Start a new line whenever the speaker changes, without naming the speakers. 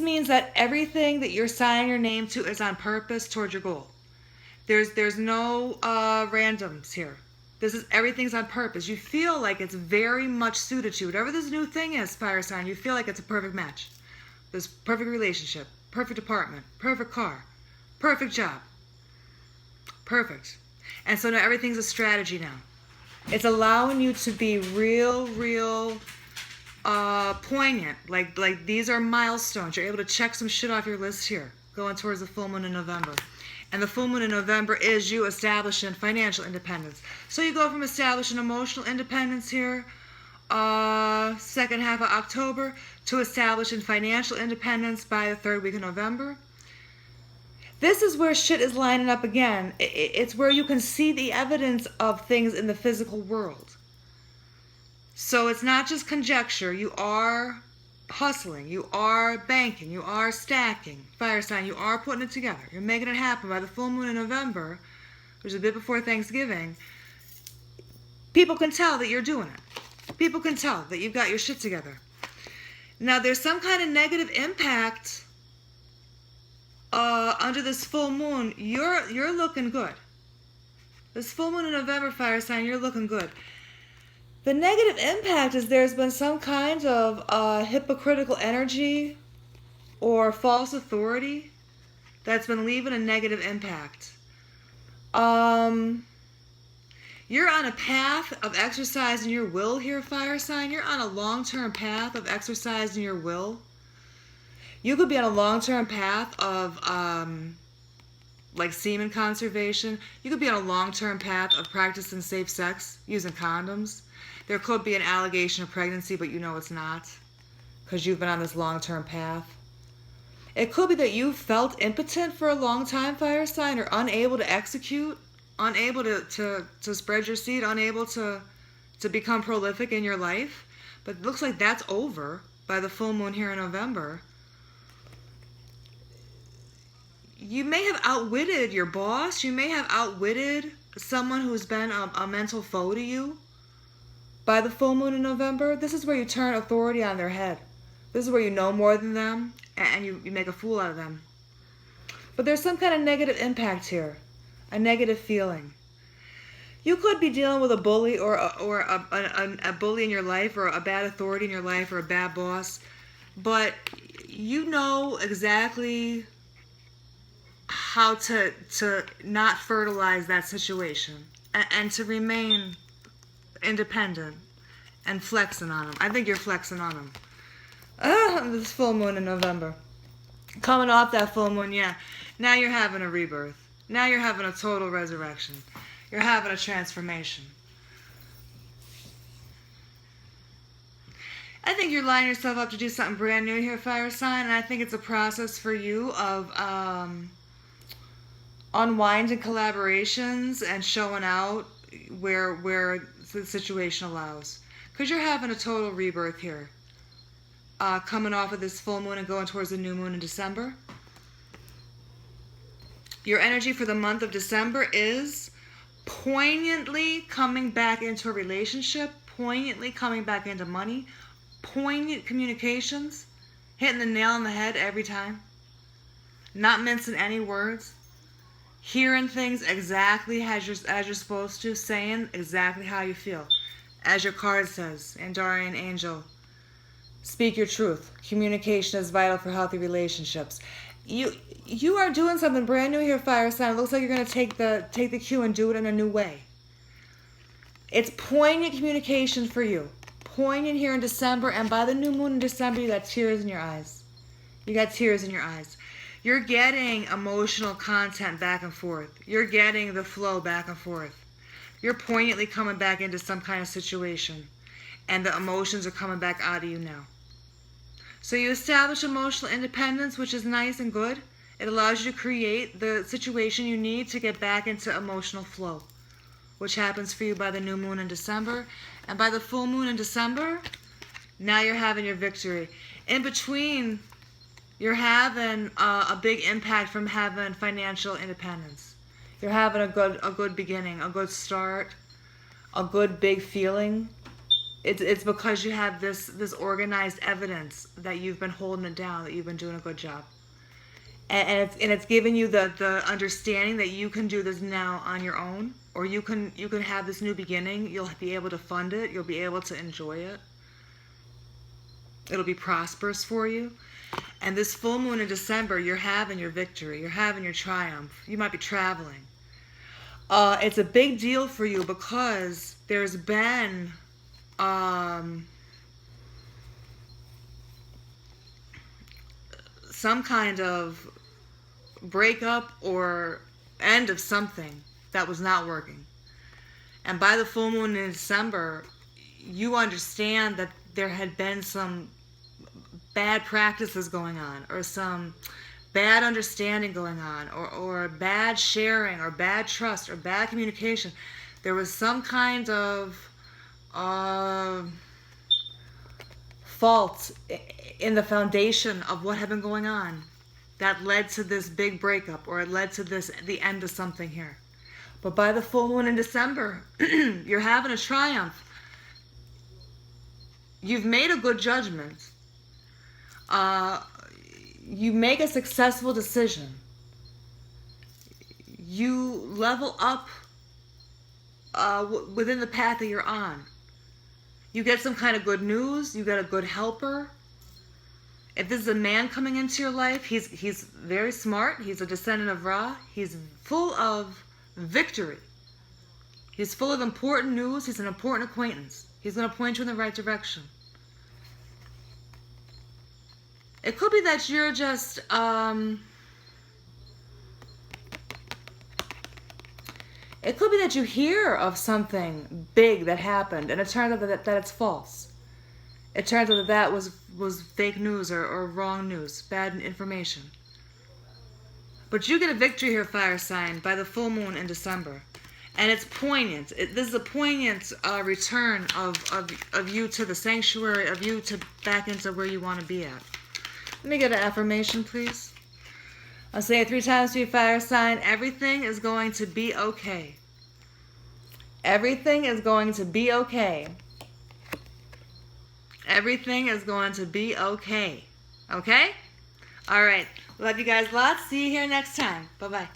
means that everything that you're signing your name to is on purpose towards your goal. There's no randoms here. Everything's on purpose. You feel like it's very much suited to you. Whatever this new thing is, fire sign, you feel like it's a perfect match. This perfect relationship, perfect apartment, perfect car, perfect job. Perfect. And so now everything's a strategy now. It's allowing you to be real poignant. Like these are milestones. You're able to check some shit off your list here, going towards the full moon in November. And the full moon in November is you establishing financial independence. So you go from establishing emotional independence here, second half of October, to establishing financial independence by the third week of November. This is where shit is lining up again. It's where you can see the evidence of things in the physical world. So it's not just conjecture. You are hustling. You are banking. You are stacking. Fire sign, you are putting it together. You're making it happen. By the full moon in November, which is a bit before Thanksgiving, people can tell that you're doing it. People can tell that you've got your shit together. Now, there's some kind of negative impact under this full moon. You're looking good. This full moon in November, fire sign, you're looking good. The negative impact is there's been some kind of hypocritical energy or false authority that's been leaving a negative impact. You're on a path of exercising your will here, fire sign. You're on a long-term path of exercising your will. You could be on a long-term path of like semen conservation. You could be on a long-term path of practicing safe sex, using condoms. There could be an allegation of pregnancy, but you know it's not, because you've been on this long-term path. It could be that you felt impotent for a long time, fire sign, or unable to execute, unable to spread your seed, unable to become prolific in your life. But it looks like that's over by the full moon here in November. You may have outwitted your boss. You may have outwitted someone who's been a mental foe to you. By the full moon in November, this is where you turn authority on their head. This is where you know more than them, and you make a fool out of them. But there's some kind of negative impact here, a negative feeling. You could be dealing with a bully or a bully in your life, or a bad authority in your life, or a bad boss, but you know exactly how to not fertilize that situation and to remain independent and flexing on them. I think you're flexing on them. This full moon in November. Coming off that full moon, yeah. Now you're having a rebirth. Now you're having a total resurrection. You're having a transformation. I think you're lining yourself up to do something brand new here, fire sign, and I think it's a process for you of unwinding collaborations and showing out where the situation allows. Because you're having a total rebirth here. Coming off of this full moon and going towards the new moon in December. Your energy for the month of December is poignantly coming back into a relationship, poignantly coming back into money, poignant communications, hitting the nail on the head every time, not mincing any words, hearing things exactly as you're supposed to, saying exactly how you feel. As your card says, Andarian Angel, speak your truth. Communication is vital for healthy relationships. You are doing something brand new here, fire sign. It looks like you're going to take the cue and do it in a new way. It's poignant communication for you. Poignant here in December, and by the new moon in December, you got tears in your eyes. You got tears in your eyes. You're getting emotional content back and forth. You're getting the flow back and forth. You're poignantly coming back into some kind of situation, and the emotions are coming back out of you now. So you establish emotional independence, which is nice and good. It allows you to create the situation you need to get back into emotional flow, which happens for you by the new moon in December. And by the full moon in December, now you're having your victory. In between, you're having a big impact from having financial independence. You're having a good beginning, a good start, a good big feeling It's because you have this organized evidence that you've been holding it down, that you've been doing a good job. And it's giving you the understanding that you can do this now on your own, or you can have this new beginning. You'll be able to fund it. You'll be able to enjoy it. It'll be prosperous for you. And this full moon in December, you're having your victory. You're having your triumph. You might be traveling. It's a big deal for you because there's been some kind of breakup or end of something that was not working. And by the full moon in December, you understand that there had been some bad practices going on, or some bad understanding going on, or bad sharing, or bad trust, or bad communication. There was some kind of fault in the foundation of what had been going on that led to this big breakup, or it led to the end of something here. But by the full moon in December, you're having a triumph. You've made a good judgment. You make a successful decision. You level up within the path that you're on. You get some kind of good news. You get a good helper. If this is a man coming into your life, he's very smart. He's a descendant of Ra. He's full of victory. He's full of important news. He's an important acquaintance. He's going to point you in the right direction. It could be that you're just, it could be that you hear of something big that happened, and it turns out that it's false. It turns out that was fake news or wrong news, bad information. But you get a victory here, fire sign, by the full moon in December. And it's poignant. This is a poignant return of you to the sanctuary, of you to back into where you want to be at. Let me get an affirmation, please. I'll say it 3 times to you, fire sign. Everything is going to be okay. Everything is going to be okay. Everything is going to be okay. Okay? All right. Love you guys lots. See you here next time. Bye-bye.